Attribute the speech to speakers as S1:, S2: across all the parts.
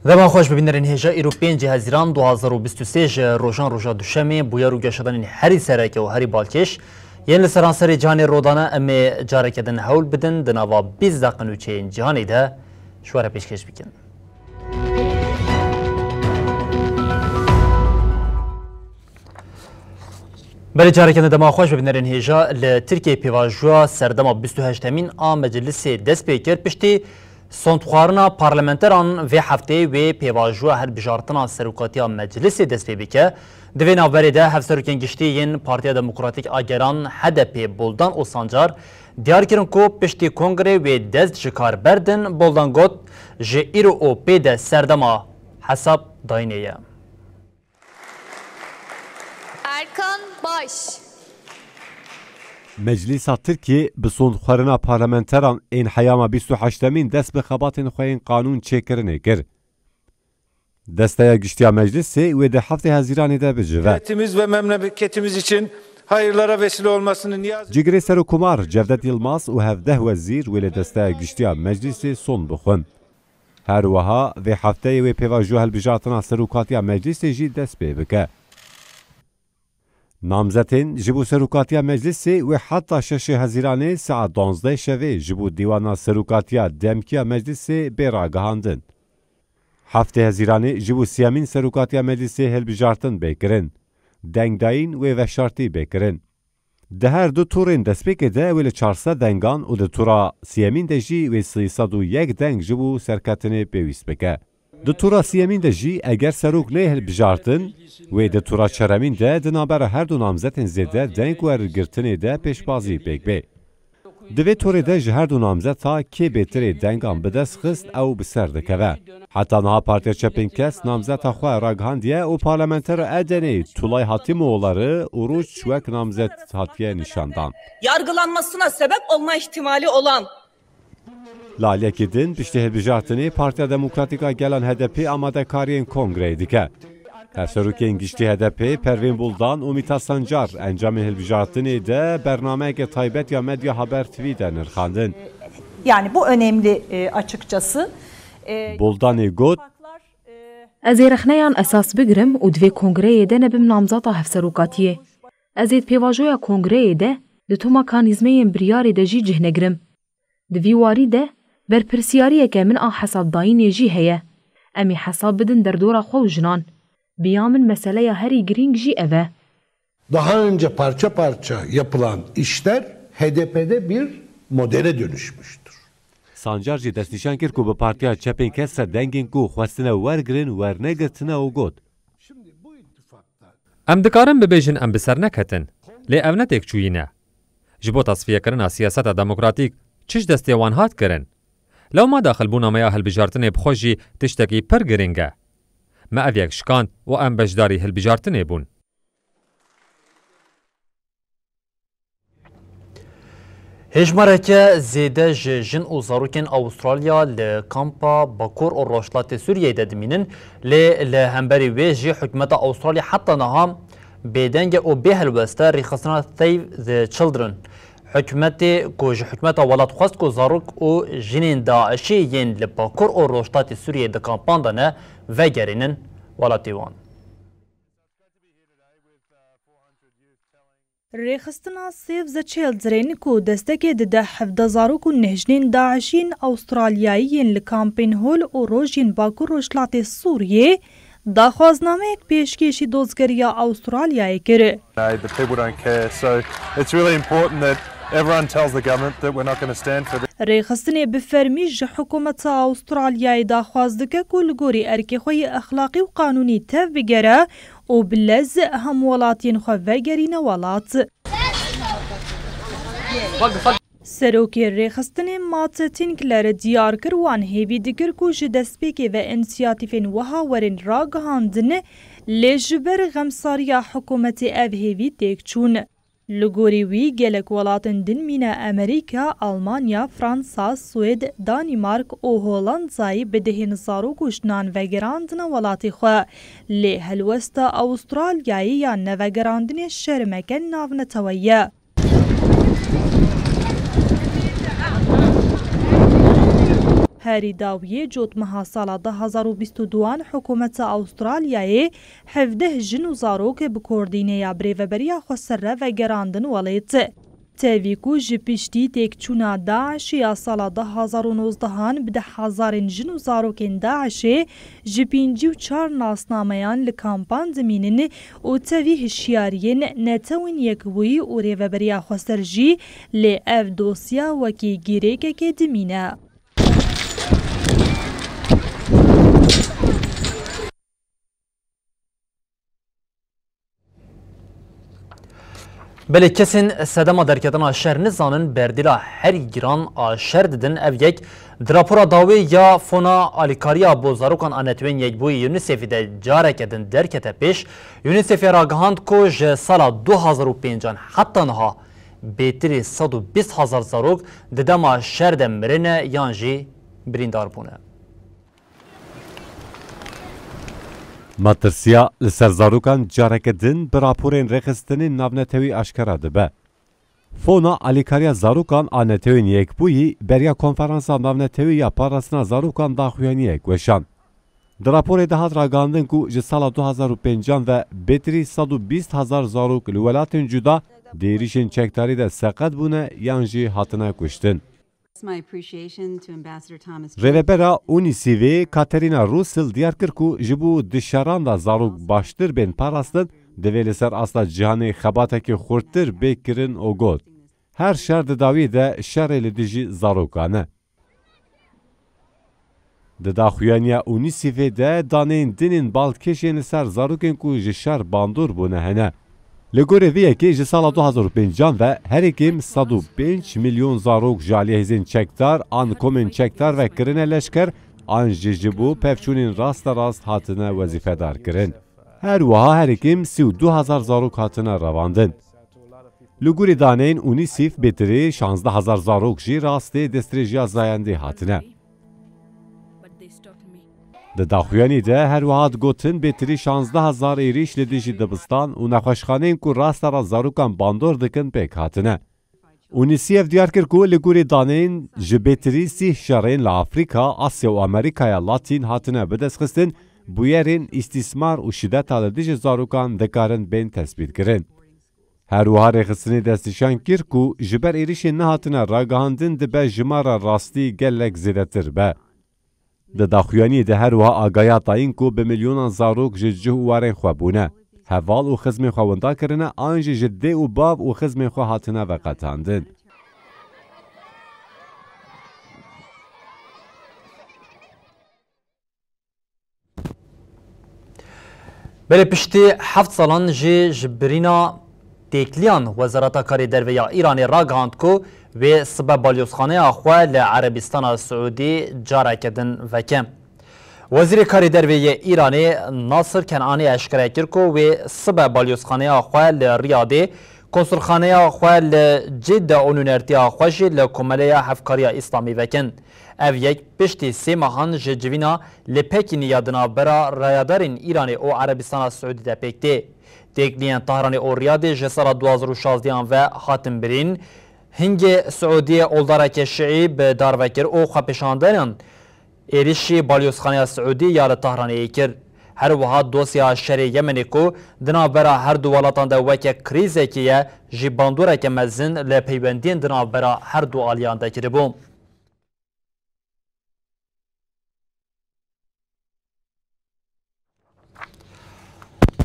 S1: دما خوش ببینرین هجا ایروپین جهازیران 2023 روزان روزا دوشمی بویا رو گشتن هری سرکه و هری بالکش یعنی لسرانسری جهان رودانه امی جاره کدن هول بدن دنوا 20 دقیقه چین جهانی ده شواره پیشکش بکن. بله جاره کدن دما خوش ببینرین هجا لترکیه پیواجوا سردما 28 امین آم مجلس دست پیکر پشتی سنتخوارنا پارلمنتران و هفته و پیواجوا هر بجارتنا سروکاتی مجلس دست بکه دوی نوبری ده هفت سروکن گشتی ین پارتیا دموکراتیک آگران هدف بولدان و سانجار دیار کرن کو پشتی کنگره و دست جکار بردن بولدان گوت جه ایرو او پید سردما حساب داینیه.
S2: Erkan Baş.
S3: مجلس ترکیه به سنتخوارنا پارلمنتران این حیام 28 امین دست به خبات خوین قانون چکرنه گر. دسته گشتیا مجلس و ده hafta Haziran'da ده bejeve.
S4: Milletimiz ve memleketimiz için hayırlara vesile olmasını niyaz.
S3: Cigre Serokumar Cevdet Yılmaz و 17 وزیر و دسته گشتیا مجلس son بخون. هر وها و hafta و پیواجو هلبجاتنا سروکاتیا مجلس جی دست بکه. نامزدین جبو سروکاتیا مجلسی و حتی 6 هزیرانه ساعت 12 شوی جبو دیوانا سروکاتیا دمکیا مجلسی بیراگهاندن. هفته هزیرانه جبو سیامین سروکاتیا مجلسی هلبجارتن بکرن. دنگداین و وشارتی بکرن. ده هر دو تورین دست بکده ولی 400 دنگان و ده تورا سیامین دجی و 301 دنگ جبو سرکاتنه پیوست بکه. ده تورا سیامین ده جی اگر سروک نه هلبجارتن و ده تورا چرمین ده دنابر هر دو نامزدین زیده دنگ و رگرتنه ده پیشبازی بک بی. دوی توری ده جه هر دو نامزد تا که بهتری دنگان به دست خست او بسر دکوه. حتی نها پارتیا چپین کس نامزد تا خواه راگهاندیه و پارلمنتر ادنی Tulay Hatimoğulları Uruç Çuvek namzet hatiye nişandan.
S5: Yargılanmasına sebep olma ihtimali olan
S3: Lalekidin pişti helbijartini Partiya Demokratika gelen HDP amadekariyen kongre dike. Serokên giştî HDP Pervin Buldan û Mîta Sancar encamên hilbijartinê de bernameyeke taybet ya Medya Haber TV de nirxandin.
S6: Yani bu önemli açıkçası.
S3: Buldanê got
S7: Ez ê rexneyan esas bigirim û divê kongreyê de nebim namzata hevserokatiyê. Ez ê pêvajoya kongreyê de di toma kanîzmeyên biryarê de jî cihnegirim. Di vî warî de berpirsiyariyeke min a hesabdayînê jî heye. Em ê hesab bidin derdora xwe û jinan. Biyamın meseleya herî girîng jî ev e.
S8: Daha önce parça parça yapılan işler HDP'de bir modele dönüşmüştür.
S3: Sancar jî destnîşan kir ku bi partiya çepên kes re dengên ku xwestine wergirin wernegirtine û got.
S9: Em dikarin bibêjin em bi ser neketin. Lê ev ne têkçûyî ne. Ji bo tasfiyekirina siyaseta demokratîk çi ji destê wan hat kirin? Lewma daxilbûna me ya hilbijartinê bi xwe jî tiştekî pir giring e. Me ev yek şikand û em beşdarî hilbijartinê bûn.
S1: هجمارeke zêde ji jin û zarokên Avustralya li kampa Bakur û Rojhilatê Sûriyeyê de dimînin lê li hemberî wê jî hikûmeta Avustralya heta niha bêdenge û bêhelweste rêxistina Save the Children. Hikûmetê ku ji hikûmeta welat xwest ku zarok û jinên Daişê yên li Bakur û Rojhilatê Sûriyeyê di kampan de ne vegerînin welatê wan.
S10: Rêxistina Save the Children ku destekê dide hevde zarok û nehjinên Daişîn Avustralyayî yên li kampên Hol û Rojên Bakur Rojhilatê Sûriyê daxwaznameyek pêşkêşî dozgeriya Avustralyayê kir.
S11: The people don't care, so it's really important that everyone tells the government that we're not going to stand for this.
S10: Rêxistinê bi fermî ji hikûmeta Avustralyayê daxwaz dike ku li gorî erkê xwe yê exlaqî û qanûnî tev bigere û bi lez hem welatiyên xwe vegerîne welat. سەرۆکی ڕێخستنê ماتەتینکلەرە دیار kir wan hêvî dikir ku ji destpêkê ve înisiyatîfên wiha werên ragihandin lê ji ber xemsariya hikûmetê ev hêvî têkçûn. Li gorî wî gelek welatin din mîne Amerîka, Almanya, Fransa, Swêd, Danîmark û Holandayê bi dihên zarok û jinan vegerandina welatê xwe. Lê helwesta Avustralyayê ya nevegerandinê şermeke navnetewe ye. Herî dawiyê cotmeha sala 2022 hikûmeta Avustralyayê 17 jin û zarokê bi kordîneya birêveberiya xwe serre vegerandin welêt. Tevî ku ji piştî têkçûna Daişê ya sala 2019 bi 10,000 jin û zarokên Daişê ji 54 nasnameyan li kampan dimînin û tevî hişyariyên netewên yekbûyî û rêveberiya xwe ser jî lê ev dosya wekî gîrêkekê dimîne.
S1: Belê kesên sedema derketina şer nizanin berdîla herî giran a şer didin ev yek di rapora dawê ya fona alîkariya bo zarokan a netewên yekbûyî UNICEF'ê de careke din derkete pêş. UNICEF'ê ragihand ku ji sala 2005 heta niha bêtirî 120,000 zarok di dema şer de mirine yan jî birîndar bûne.
S3: Matirsiya li ser zarokan careke din bi raporên rêxistinê navnetewî aşkera dibe. Fona alîkariya zarokan a netewên yekbûyî beriya konferansa navnetewî ya parastina zarokan daxuyaniyek weşan. Di raporê de hat ragandin ku ji sala 2005 ve bêtirî 120,000 zarok li welatên cuda dêrîşên çekdarî de seqet bûne yan jî hatine kuştin. Rêvebera UNICEF'ê Katerina Russell diyar kir ku ji bo dişaran da zarok baştir bên parastin divê li ser asla cihanê xebatekî xurttir bêkirin û got. Her şer di dawî de şerê li dijî zarokan e. Di daxuyaniya UNICEF'ê de danên dinên balkêşên li ser zarokên ku ji şer bandor bûne hene. Li gorî vê yekê ji sala 2005 ve herêkêm 105 milyon zarok ji aliyê hêzên çekdar an komên çekdar ve kirine leşker an ji bo pevçûnên rasterast hatine wezîfedar kirin. Her wiha herêkêm 32,000 zarok hatine revandin. Li gorî daneyên UNICEF bêtirî 16,000 zarok jî rastê destrêjiya zayendê hatine. Di daxuyanî de her wiha gotin bêtirî 16,000 êrîş li dijî dibistan û nexweşxaneyên ku rastera zarokan bandor dikin pêk hatine. UNICEF diyar kir ku li gorî daneyên ji bêtirî 30 şerên li Afrika, Asya û Amerîkaya Latîn hatine bidestxistin, bûyerên îstîsmar û şiddeta li dijî zarokan dikarin bên tespît kirin. Her wiha rêxistinê destnîşan kir ku ji ber êrişên nehatine ragihandin dibe jimara rastî gelek zêdetir be. Di daxuyanî de her wiha agaya dayîn ku bi milyonan zarok ji cih û warên xwe bûne. Heval û xizmên xwe winda kirine an jî ji dê û bav û xizmên xwe hatine veqetandin.
S1: Belê piştî heft salan jî ji birîna têkiliyan Wezareta Karê Derve ya Îranê ragihand ku wê sibe balyozxaneya xwe li Erebistana Siûdî careke din veke. Wezîrê Karê Derve yê Îranê Nasir Kenanî eşkere kir ku wê sibe balyozxaneya xwe li Riyadê, konsulxaneya xwe li Cidde û nûnertiya xwe jî li Komeleya Hevkariya İslamî vekin. Ev yek piştî sê mehan ji civîna li Pekînî ya di navbera rayadarên Îranê û Erebistana Siûdî de pêk tê. Têkiliyên Tehranê û Riyadê ji sala 2016 ve hatin birîn. Hingê Siûdiyê oldarekê şiî bi darvekir û xwepêşandanan êrişî balyozxaneya Siûdî ya li Tehranê kir. Her wiha dosya şerê Yemenê ku di navbera her du welatan de weke krîzekê ye jî bandoreke mezin li peywendiyên di navbera her du aliyan de kiribû.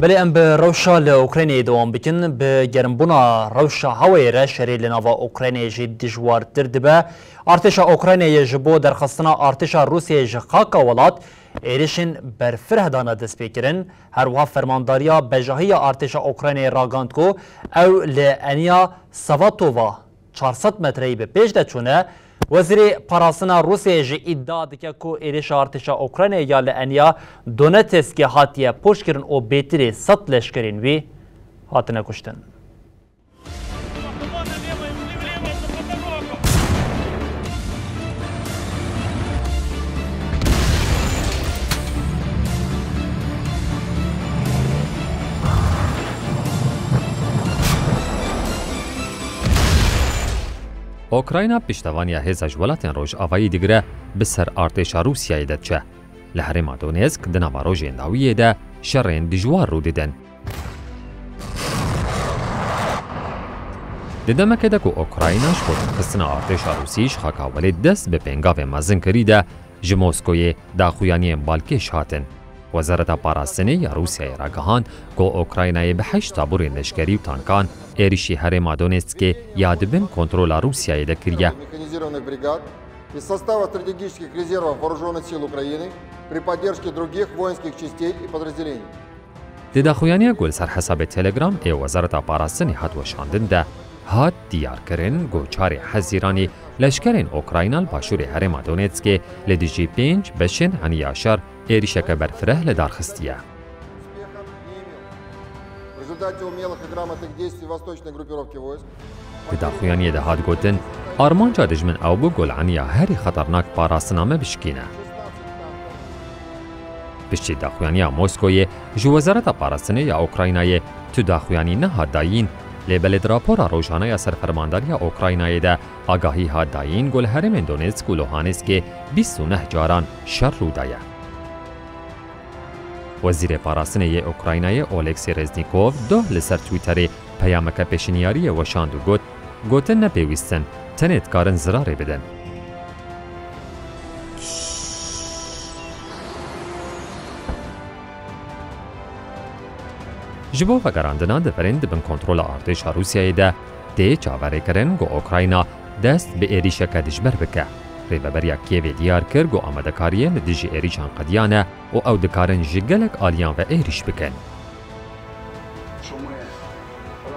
S1: Belê em bi rewşa li Ukraynayê dewam bikin, bi gerimbûna rewşa hewayê re şerê li nava Ukraynayê jî dijwartir dibe. Artêşa Ukraynayê ji bo derxistina artêşa Rûsyayê ji xaka welat êrişên berfirehdan dest pê kirin. Her wiha fermandariya bejahiya artêşa Ukraynayê ragand ku ew li eniya Savatova 400 متری به پیش دچونه وزیر پاراسنا روسیه جی ادعا دکه کو ایریش ارتشا اوکراینیا یا لانیا دونتسک هاتیه پشکرین او بیتری 100 لشکرین وی هاتنه کشتن.
S9: اوکراینا پشتوانیا هێزە وڵاتیان ڕۆژئاوایی دیگرە بسەر ئارتێشا رووسیای دەچە لە هەرێما دۆنێسک دناوا ڕۆژێن داویێدا شەڕێن دژوار ڕووددن. دەمەکەدا و ئۆکرایناش بۆ خستنە ئارتێشا رووسیش خاکاوەلێت دەست بە پێنگاوێ مەزن کردیدا ji Moskoyê daxuyaniyên balkêş hatin. Wezareta Parastinê ya Rûsyayê ragihand ku Ukraynayê bi 8 taborên leşkerî û tankan êrişî herêma Donetskê ya dibin kontrola Rûsyayê de kiriye.
S12: Из состава стратегических резервов вооруженных сил Украины при поддержке других воинских частей и подразделений.
S9: Daxuyaniya gul ser hesabê Telegram ê Wezareta Parastinê hat weşandin de hat diyarkirin ku çarê Hezîranê leşkerên Ukraynal başûrê herêma Donetskê li dijî 5 beşên heniya şer êrişeke berfireh li darxistiye. Di daxuyaniyê de hat gotin armanca dijmin ew bû golaniya herî xeternak parastina me bişkîne. Piştî daxuyaniya Moskoyê ji Wezareta Parastinê ya Ukraynayê tu daxuyanî nehat dayîn lê belêd rapora rojana serfermandariya Ukraynayê de agahî hat dayîn gol herêmên Donetsk û Luhanskê 29 caran şer rûdaye. Wezîrê Parastinê yê Ukraynayê Oleksî Reznikov doh li ser Twitterê peyameke pêşniyariyê weşand û got gotin nepêwîstin tenê dikarin zirarê bidin. Ji bo vegerandinan deverên dibin kontrola artêşa Rûsyayê de tê çaverêkirin ku Ukrayna dest bi êrişeke dijber bike. Rêveberiya Kievê diyar kir ku amadekariyên li dijî êrişan qediyan e û ew dikarin ji gelek aliyan ve êriş bikin.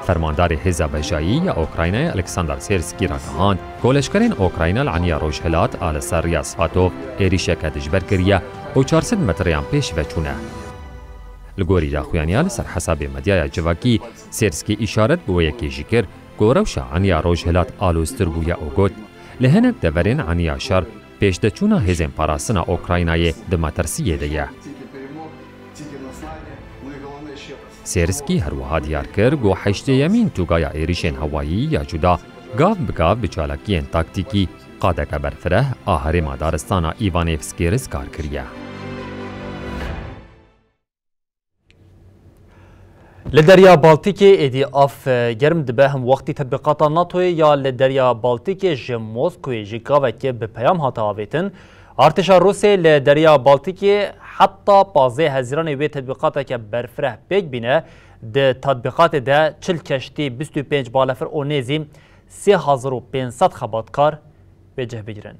S9: Fermandarê Hêza Bejayî ya Ukraynayê Oleksandr Sirskî ragihand ku leşkerên Ukraynal aniya rojhilat a li ser riya Svatov êrişeke dijber kiriye û 400 metreyan pêş veçûne. Li gorî daxuyaniya li ser hesabê medyaya civakî Sirskî îşaret bi wê yekê jî kir ku rewşa aniya rojhilat aloztir bûye û got li hinek deverên aniya şer pêşdeçûna hêzên parastina Ukraynayê di metirsiyê de ye. Sirskî her wiha diyar kir ku heştêyemîn tûgaya êrişên hewayî ya cuda gav bi gav bi çalakiyên taktîkî qadeke berfireh a herêma daristana Îvanevskê rizgar kiriye.
S1: Li Derya Baltîkê êdî af germ dibe him wextî tetbîqata NATOyê ya li Derya Baltîkê ji Moskoyê jî gavekê bi peyam hate avêtin. Artêşa Rûsyayê li Derya Baltîkê heta 15 Hezîranê wê tetbîqateke berfireh pêk bîne di tetbîqatê de 40 keştî 25 balefir û nêzî 3500 xebatkar bêcih bigirin.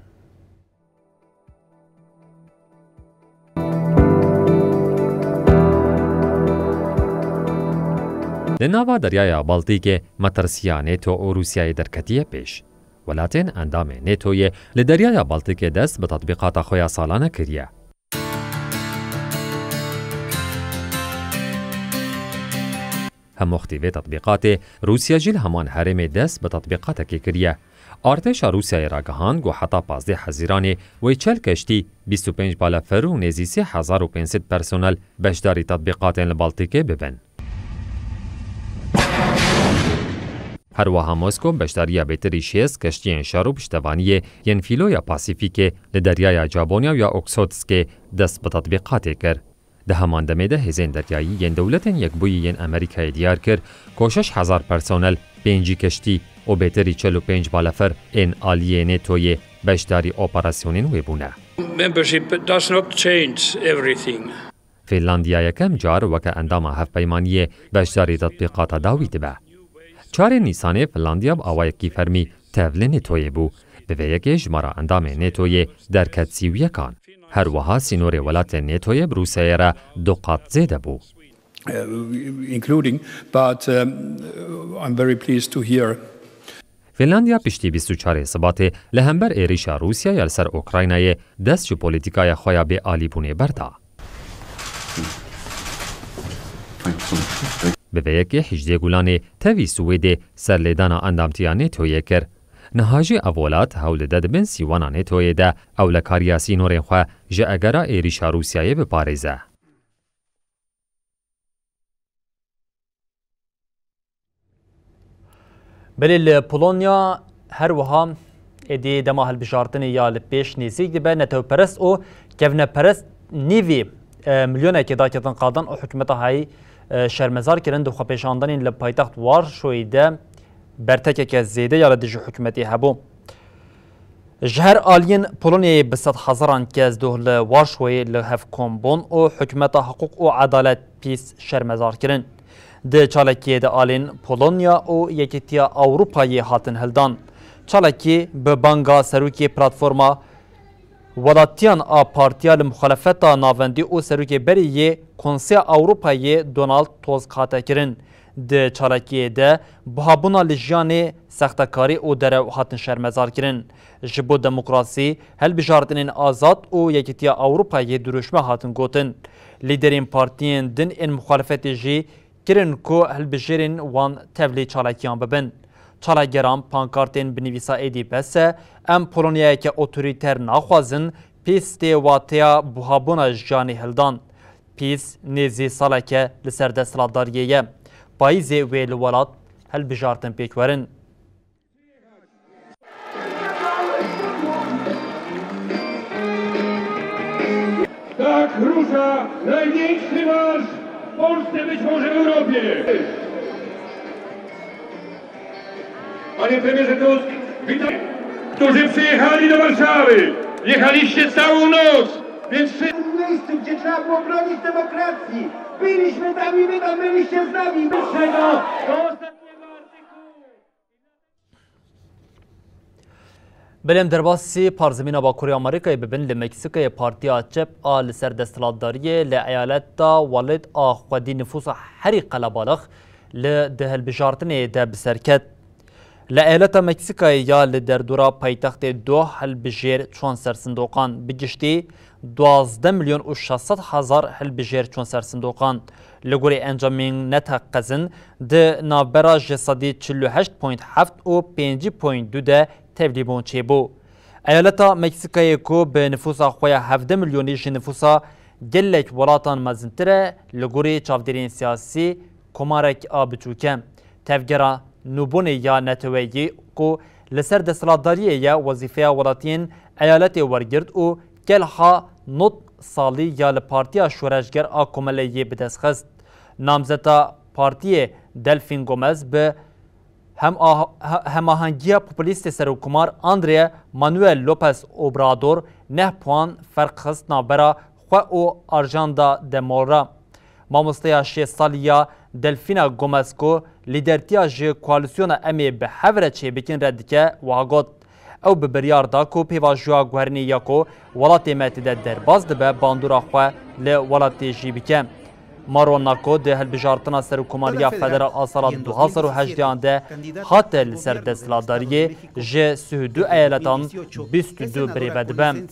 S9: Li nava Deryaya Baltîkê metirsiya NATO û Rûsyayê derketiye pêş. Welatên endamê NATOyê li Deryaya Baltîkê dest bi tetbîqata xwe ya salane kiriye. Hemûxtî vê tetbîqatê Rûsya jî li heman herêmê dest bi tetbîqatekê kiriye. Artêşa Rûsyayê ragihand ku heta 15 Hezîranê wê 40 keştî 25 balefir û nêzî 3500 personel beşdarî tetbîqatên li Baltîkê bibin. Her wiha Mosko beşdariya bêtirî 6 keştiyên şer û piştevaniyê yên fîloya Pasîfîkê li deryaya Japonya ya Okhotskê dest bi tetbîqatê kir. Di heman demê de hêzên deryayî yên dewletên yekbûyî yên Amerîkayê diyar kir ku 6000 personel 5 keştî û bêtirî 45 balefir ên aliyê NATOyê beşdarî operasyonên wê bûne.
S13: Membership does not change everything.
S9: Finlandiya yekem car weke endama hevpeymaniyê beşdarî tetbîqata dawî dibe. Çarê Nîsanê Finlandiya bi awayekî fermî tev li NATOyê bû. Bi vê yekê jmara endamê NATOyê derket sîwiyekan. Her wiha sînorê welatên NATOyê bi Rûsyayê re 2 qat zêde bû.
S14: Including, but I'm very pleased to hear.
S9: فنلاندیا پشتی 24 سباته لهمبر ایریشا روسیا یا لسر اوکراینای دست جو پولیتیکای خویا به آلی بونه بردا. به ویکی 18 گولانی تاوی سویده سر لیدانا اندامتیا نیتویه کر. نهاجی اولات هول داد بن سیوانا نیتویه ده اولکاریا سینورین خواه جا اگرا ایریشا روسیای بپارزه.
S1: بلی پولونیا هر وها ادی دما هالبجارتن یا لپیش نزیک دی به نتو پرست او کevne پرست نیوی میلیون که داکتن قادن او حکومت های شرمزار کردن دو خپیشاندن ل پایتخت وار شویده برتک که زیده یا لدیج حکومتی هبو جهر آلین پولونیا بسات هزاران که از دو وار شوی لهف کمبون او حکومت حقوق و عدالت پیس شرمزار کردن ده چالکی ده آلین پولونیا او یکیتیا اوروپایی هاتن هلدان. چالکی به بانگا سروکی پلاتفورما ولاتیان آ پارتیال مخالفتا ناوندی او سروکی بریه کنسیا اوروپایی دونالد توسک هاته کرن. ده چالکی ده بهابونا لجیان سختکاری او دره هاتن شرمزار کرن. جبو دموکراسی هل بجاردنین آزاد او یکیتیا اوروپایی دروشمه هاتن گوتن. لیدرین پارتیین دن این مخالفت جی کرن کو هلبجرین وان تبلی چالاکیان ببن. چالاگران پانکارتین بنویسا ایدی بسه ام پولونیای که اوتوریتر ناخوازن پیس دیواتیا بوهابونا جانی هلدان. پیس نیزی سالا که لسر دستلاتداریه پاییزی ویل ولاد هلبجارتن پیکورن.
S14: Tak rusza największy marsz w Polsce, być może w Europie. Panie premierze Tusk, witam, którzy przyjechali do Warszawy. Jechaliście całą noc, więc w miejscu, gdzie trzeba było bronić demokracji. Byliśmy tam i wy tam byliście z nami. Do ostatniego artykułu.
S1: بلیم درباسی پارزمین باکوری آمریکای ببین لمکسیکای پارتیا چپ آل سر دستلاتداریه لعیالت دا والد آخوادی نفوس حری قلبالخ لده البجارتن ده بسرکت لعیالت مکسیکای یا لدردورا پایتخت دو هلبجیر چون سرسندوقان بگشتی 12 میلیون و 600 هزار هلبجیر چون سرسندوقان لگوری انجامین نتقزن ده نابرا جسادی 48.7 و 5.2 ده تبلیغون چه بو. ایالتا مکسیکای کو به نفوس خویا 17 میلیونی نفوسا گلک ولاتان مزنتره لگوری چاودرین سیاسی کمارک آبچوکه. تفگرا نوبون یا نتویی کو لسر دستلاتداریه یا وظیفه ولاتین ایالت ورگرد و گلها نوت سالی یا لپارتیا شورشگر آکوملیه بدستخست. نامزتا پارتی دلفین گومز به هماهنگی پوپولیست سرحکومت آندریا مانوئل لوپس اوبرادور 9 پوان فرق خست نابرا خو او آرژاندا دمورا. ماموستیا 6 سالیا دلفینا گومز کو لیدرتیا ژ کوالسیون امی به حوره چه بکن ردکه واگوت او به بریار دا کو پیواژوا گورنی یاکو ولات متده درباز به باندورا خو ل ولات جی بکن. ماروناکو ده هلبجارتنا سرحکومانیا فدرال آسال 2018 ده هاتل سر دستلاتداریه ژ 32 ایالتان 22 بریوه دبم.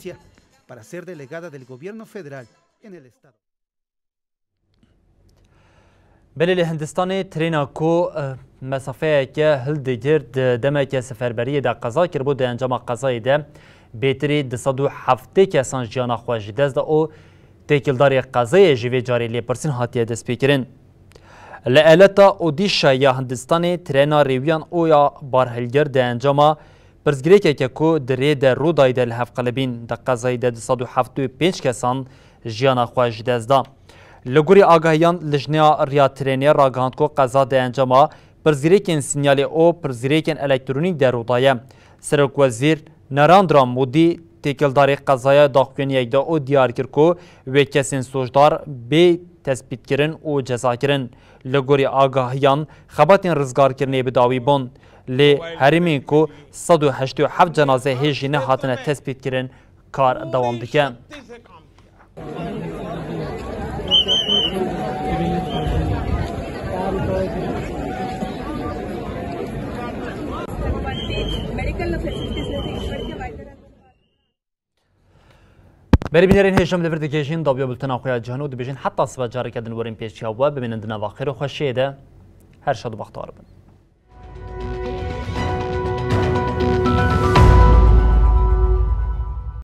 S1: بلی هندستان ترینا کو مسافه که هل دیگرد دمک سفربری ده قضا کرد بود انجام قضای ده بیتری 207 کسان جیانا خواهی دست او تکیلداری قضای جوی جاری لیپرسین هاتیه دست پیکرین. لعلتا اودیشا یا هندستان ترینا ریویان او یا بارهلگر ده انجام پرزگری که کو دری ده رو دایده لحف قلبین ده قضای ده 275 کسان جیانا خواهی دست ده. لگوری آگاهیان لجنیا ریا ترینی راگاند کو قضا ده انجام پرزگری سینیالی او پرزگری الکترونیک ده رو دایه. سرک وزیر نراندرا مودی تکیلداری قضای داخوینی دا او دیار کرد که و کسین سوچدار به تثبیت کردن و جزا کردن. لگوری آگاهیان خباتین رزگار کردن بداوی بون. لی هرمین که 187 جنازه هیجینه هاتنه تثبیت کردن کار دوام دکه. بری بینرین هیچم لور دیگهشین دابیا بولتن آخویا جهانو دبیجین حتی صبح جاری کردن ورین پیشیا و ببینند نواخیر و خوشیده هر شاد و بختار بن